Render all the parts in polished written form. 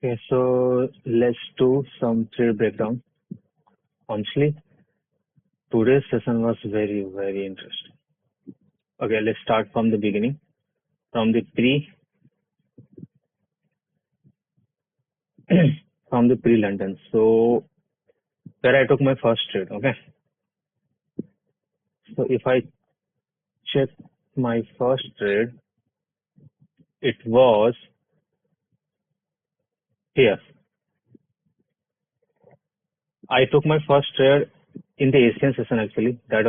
Okay, so let's do some trade breakdown. Honestly, today's session was very interesting. Okay, let's start from the beginning, from the from the pre-London. So where I took my first trade. Okay, so if I check my first trade, it was here. I took my first trade in the Asian session actually. At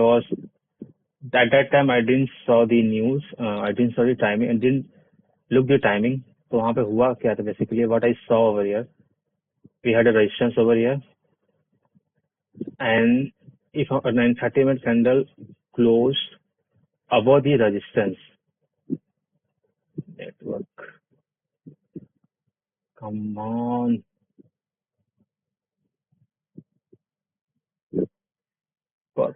that time I didn't saw the news, I didn't saw the timing, and didn't look the timing. तो वहाँ पे हुआ क्या था basically what I saw over here. We had a resistance over here, and if a 930 minute candle closed above the resistance, network, come on, God,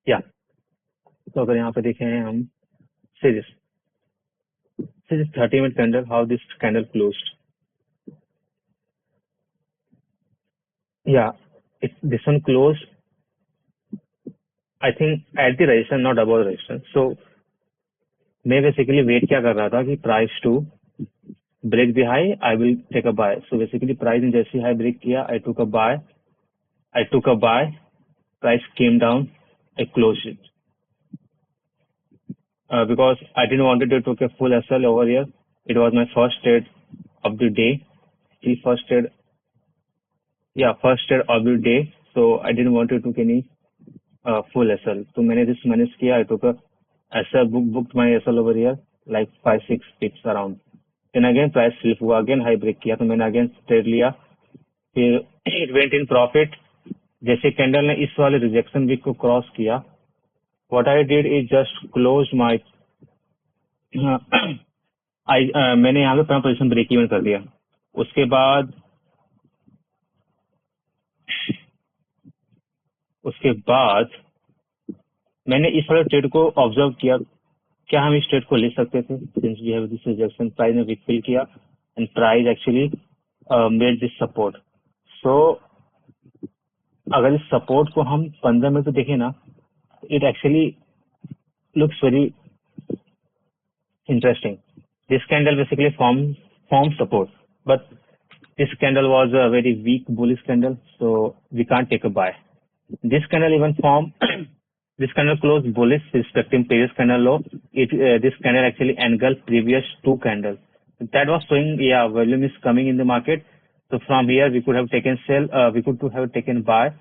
yeah. तो अगर यहाँ पे देखें हम this 30 minute candle, how this candle closed. Yeah, this one closed, I think at the resistance, not above the resistance. So मैं basically wait क्या कर रहा था कि price to break the high, I will take a buy. So basically price ने जैसे high break किया, I took a buy, price came down, I closed it. Because I didn't want to take a full SL over here. It was my first trade of the day. First trade of the day. So I didn't want to take any full SL. So मैंने just manage किया, I took a SL, booked my SL over here, like 5-6 pips around. Then again price flip हुआ, again high break किया, तो मैंने again trade लिया, फिर it went in profit. जैसे candle ने इस वाले रिजेक्शन वीक को क्रॉस किया, what I did is just close my मैंने यहाँ पे अपना पोजीशन ब्रेक इवन कर दिया. उसके बाद मैंने इस वाले ट्रेड को ऑब्जर्व किया, क्या हम इस ट्रेड को ले सकते थे, since we have this rejection. Price ने वीक फिल किया and price actually made this support. So अगर इस सपोर्ट को हम 15 मिनट देखें ना, it actually looks very interesting. This candle basically formed support, but this candle was a very weak bullish candle, so we can't take a buy. This candle even formed, this candle closed bullish respecting previous candle low. This candle actually engulfed previous two candles. That was showing, yeah, volume is coming in the market. So from here we could have taken sell, we could have taken buy,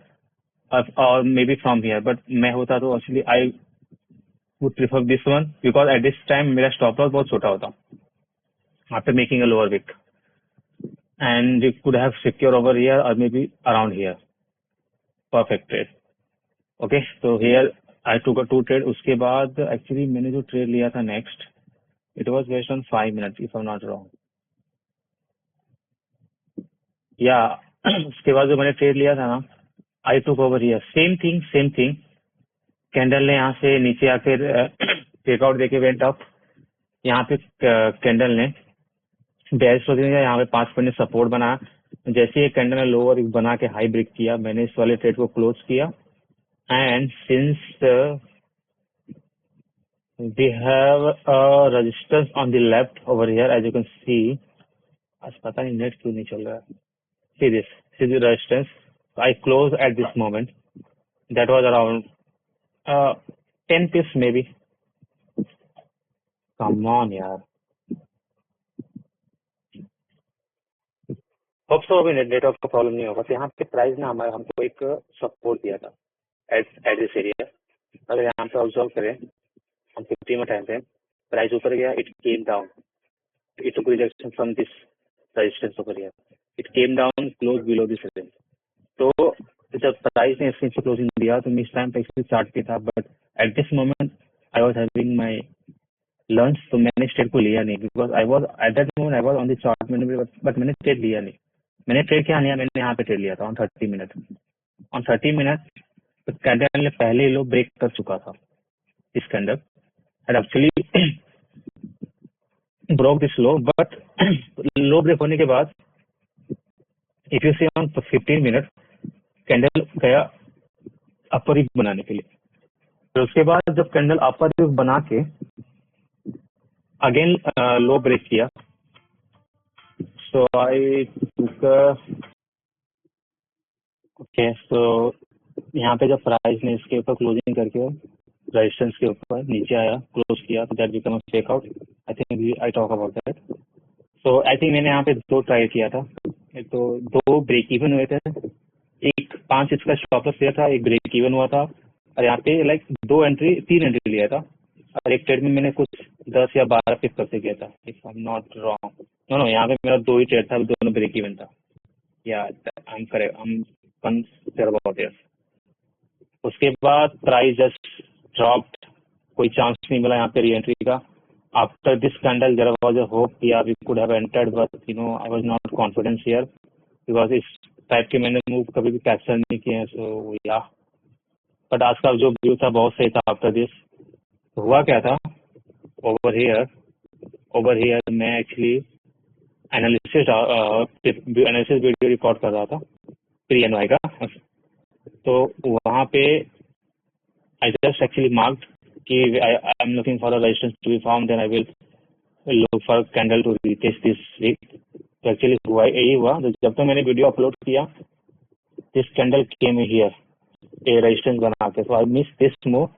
or maybe from here. But मैं होता तो actually I would prefer this one, because at this time मेरा stop loss बहुत छोटा होता after making a lower wick, and you could have secure over here or maybe around here. Perfect trade. Okay, so here I took a 2 trade. उसके बाद actually मैंने जो trade लिया था next, it was based on 5 minutes if I'm not wrong. Yeah, उसके बाद जो मैंने trade लिया था ना, I took over here. Same thing. Candle ने यहाँ से नीचे आकर ब्रेकआउट देके वेंट अप. यहाँ पे कैंडल ने बेस्ट यहाँ पे 5 पॉइंट सपोर्ट बनाया. जैसे ये कैंडल ने लोअर बना के हाई ब्रेक किया, मैंने इस वाले ट्रेड को क्लोज किया. And since we have resistance on the left over here, as you can see. आज पता नहीं नेट क्यों नहीं चल रहा है. See the resistance. I close at this moment. That was around 10 pips maybe. Come on यार. होप सो अभी नेटवर्क का प्रॉब्लम नहीं होगा. तो यहाँ पे प्राइस ने हमको एक सपोर्ट दिया था एट दिस एरिया. अगर यहाँ पे ऑब्जर्व करें, हम 50 में टाइम पे प्राइस ऊपर गया, it came down, it took rejection from this resistance over here, it came down close below this resistance. तो जब प्राइस ने इसके क्लोजिंग दिया तो मैं इस टाइम पे चार्ट पे था, but at this moment I was having my lunch, तो मैंने ट्रेड को लिया नहीं, because I was at that moment I was on the chart. But मैंने ट्रेड लिया नहीं. मैंने ट्रेड क्या लिया, मैंने यहाँ पे ट्रेड लिया था ऑन 30 मिनट. ऑन 30 मिनट तो कैंडल ने पहले लो ब्रेक कर चुका था. इस candle and actually broke this low, but low break होने के बाद if you see on 15 minute candle गया अपर रिप बनाने के लिए, फिर उसके बाद जब कैंडल अपर रिप बना के अगेन लो ब्रेक किया, सो आई टुक ओके, सो यहाँ पे जब प्राइस ने इसके ऊपर क्लोजिंग करके रेजिस्टेंस के ऊपर नीचे आया, क्लोज किया, तो that become a fake out. I think I talk about that. So I think मैंने यहाँ पे दो ट्राई किया था, एक तो दो ब्रेक इवन हुए थे, एक 5 इसका स्टॉप लॉस लिया था, एक ब्रेक इवन हुआ था, और यहाँ पे लाइक तीन एंट्री लिया था, और एक ट्रेड में मैंने कुछ 10 या 12 पिक करके किया था, if I am not wrong. No, यहाँ पे मेरा 2 ही ट्रेड था, दोनों ब्रेक इवन था। या I am correct, I am consider about this. उसके बाद प्राइस जस्ट ड्रॉप्ड, कोई चांस नहीं मिला यहाँ पे री एंट्री का। After this candle there was a hope कि we could have entered, but you know I was not confidence here, because इस टाइप के मैंने मूव कभी भी कैप्चर नहीं किए हैं। सो या, बट आज का जो व्यू था बहुत सही था आफ्टर दिस। हुआ क्या था, ओवर हियर मैं एक्चुअली एनालिसिस वीडियो रिकॉर्ड कर रहा था प्री एनवाई का। तो वहाँ पे I just actually marked कि I am looking for a resistance to be found, then I will look for candle to retest this week. तो एक्चुअली हुआ यही हुआ, तो जब तक मैंने वीडियो अपलोड किया, this candle came here a resistance बना के, so I missed this move,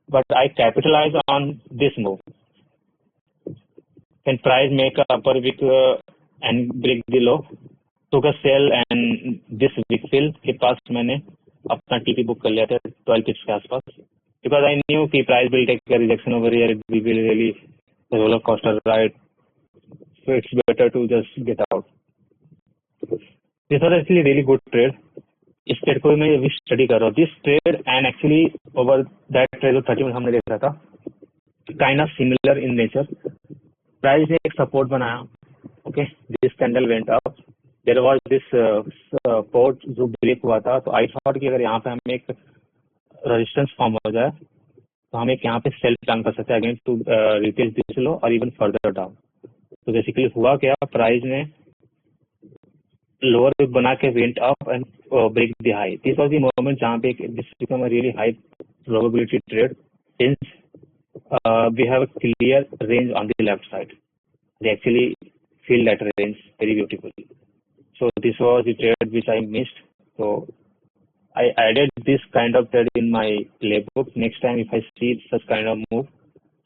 but I capitalized on this move. Then price make a upper wick and break the low, took a sell, and this wick fill के पास मैंने अपना TP book कर लिया था 12 पिप्स के आसपास, because I knew कि price will take a rejection over here, it will be really a roller coaster ride, so it's better to just get out. This was actually really good trade. इस trade को मैं अभी study कर रहा हूँ, this trade, and actually over that trade 30 minute हमने देखा था, kind of similar in nature. Price ने एक सपोर्ट बनाया, okay, this candle went up, there was this support जो ब्रेक हुआ था, तो आई थॉट कि अगर यहाँ पे हमें एक रेजिस्टेंस फॉर्म हो जाए तो हम एक यहाँ पे सेल प्लान कर सकते हैं again to retest this low और इवन फर्दर डाउन। तो बेसिकली हुआ क्या, प्राइस ने लोअर बना के went up and break the high. This was the moment जहाँ पे this become a really high probability trade, since we have a clear range on the left side. They actually fill that range very beautifully. So this was the trade which I missed. So I added this kind of trade in my playbook. Next time if I see such kind of move,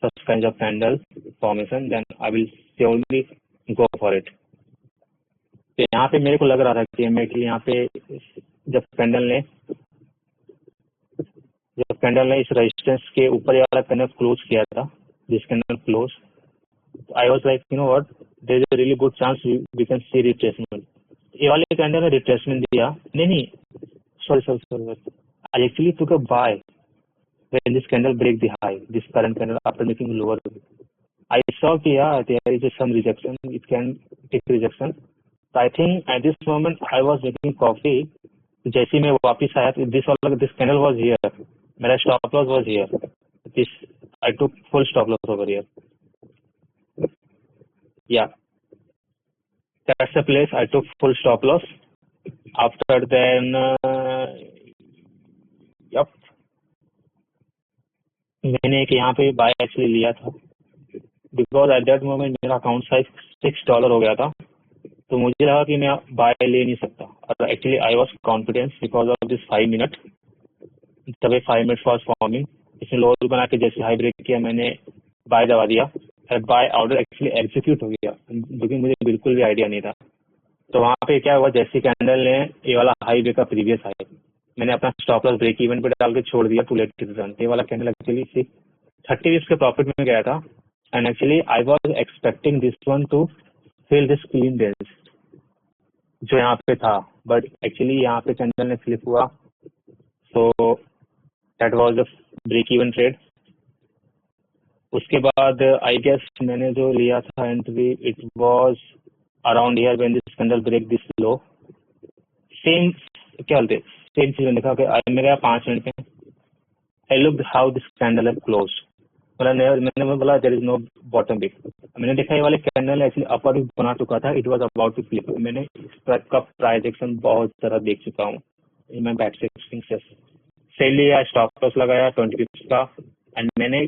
such kind of candle formation, then I will surely go for it. तो यहाँ पे मेरे को लग रहा था कि मैं यहाँ पे जब कैंडल ने इस रेजिस्टेंस के ऊपर वाला कैंडल क्लोज किया था, this candle close, I was like you know what, there is a really good chance we can see retracement. ये वाले कैंडल ने रिट्रेसमेंट दिया, नहीं sorry, I actually took a buy when this candle break the high, this current candle after making lower, I saw कि yeah, there is some rejection, it can take rejection. So I think at this moment I was making coffee, जैसे मैं वापस आया तो this candle was here, मेरा stop loss was here, this I took full stop loss over here. Yeah, that's the place I took full stop loss. After then yep, मैंने एक यहाँ पे बाय एक्चुअली लिया था, बिकॉज एट दैट मोमेंट मेरा account size $6 हो गया था, तो मुझे लगा कि मैं बाय ले नहीं सकता, और actually I was confidence because of this 5 minute, तब 5 मिनट वाज फॉर्मिंग, इसमें लोअर बना के जैसे हाई ब्रेक किया मैंने बाय दबा दिया, बाय ऑर्डर एक्चुअली एग्जीक्यूट हो गया, लेकिन मुझे बिल्कुल भी आइडिया नहीं था। तो वहाँ पे क्या हुआ, जैसे कैंडल ने ये वाला हाई ब्रेक का प्रीवियस हाई, मैंने अपना स्टॉप लॉस ब्रेक इवन पे डाल के छोड़ दिया टू लेट रिटर्न। ये वाला कैंडल एक्चुअली 30 के प्रॉफिट में गया था, and actually I was expecting this one to fill this clean range जो यहाँ पे था, बट एक्चुअली यहाँ पे कैंडल ने फ्लिप हुआ, so that was the break even trade. उसके बाद आई गेस मैंने जो लिया था entry, it was around here when this candle break this low, same क्या बोलते सेम चीज मैंने देखा कि मेरे 5 मिनट में I look how this candle have close, मैंने बोला there is no bottom wick. मैंने देखा ये वाले कैंडल एक्चुअली अपर विक बना चुका था, it was about to flip. मैंने इस का प्राइस एक्शन बहुत तरह देख चुका हूँ in my back testing session. Sell लिया, स्टॉप लॉस लगाया 20 पिप्स का, एंड मैंने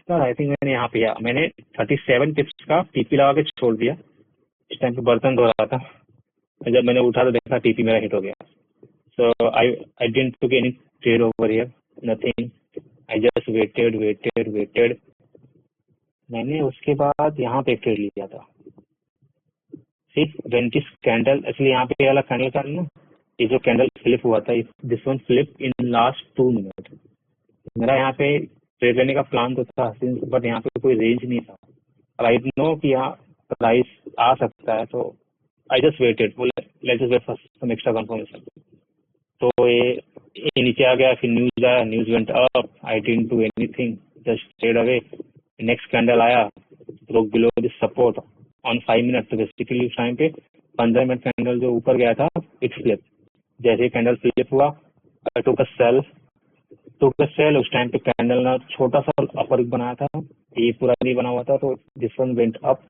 आई थिंक मैंने यहाँ पे मैंने 37 पिप्स का टीपी लगा के छोड़ दिया। इस टाइम पे बर्तन धो रहा था, जब मैंने उठा तो देखा टीपी मेरा हिट हो गया। So I didn't took any trade over here, nothing. I just waited. मैंने उसके बाद यहाँ पे ट्रेड लिया था सिर्फ व्हेन दिस कैंडल, एक्चुअली यहाँ पे वाला कैंडल का ना, ये जो कैंडल फ्लिप हुआ था, this one flip in last 2 minute. मेरा यहाँ पे ट्रेड लेने का प्लान तो था, बट यहाँ पे कोई रेंज नहीं था। आई नो कि यहाँ प्राइस आ सकता है, तो I just waited, let's just wait for some extra confirmation. तो ये नीचे आ गया, फिर न्यूज आया, news went up, I didn't do anything, just trade away. Next candle आया, broke below this support on 5 minute. तो बेसिकली उस टाइम पे 15 मिनट कैंडल जो ऊपर गया था, इट फ्लिप। जैसे कैंडल फ्लिप हुआ, टुक अ सेल। उस टाइम पे कैंडल ना छोटा सा अपर बनाया था, ये पूरा नहीं बना हुआ था, तो दिस वन वेंट अप।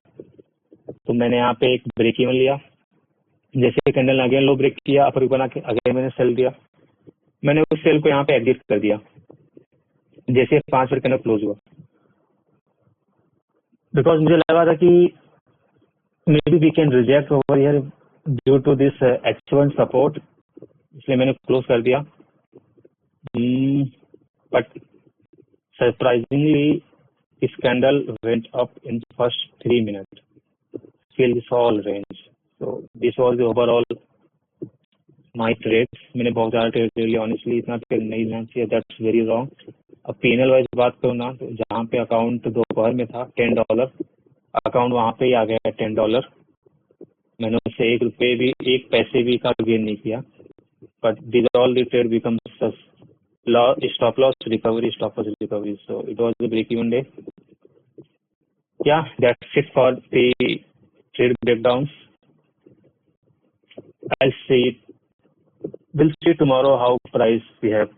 तो मैंने यहाँ पे एक ब्रेक इवन लिया। जैसे कैंडल अगेन लो ब्रेक किया, अपर बना के अगेन मैंने सेल दिया। मैंने उस सेल को यहाँ पे एग्जिट कर दिया जैसे 5 मिनट कैंडल क्लोज हुआ, बिकॉज मुझे लगा था कि maybe we can reject over here due to this H1 support, इसलिए मैंने क्लोज कर दिया। But surprisingly this candle went up in first 3 minutes, still this all range. So this was the overall my trades. मैंने बहुत ज़्यादा trade ले लिया, honestly इतना ट्रेड नहीं लेना चाहिए, दैट्स वेरी रॉन्ग। अब पीएनएल वाइज बात करूँ ना, तो जहाँ पे अकाउंट दोपहर में था $10, अकाउंट वहाँ पे ही आ गया $10। मैंने उससे एक पैसे भी का गेन नहीं किया, but this all the trade becomes stop loss recovery. So it was the break even day. Yeah, that's it for the trade breakdowns. We'll see tomorrow how price behave.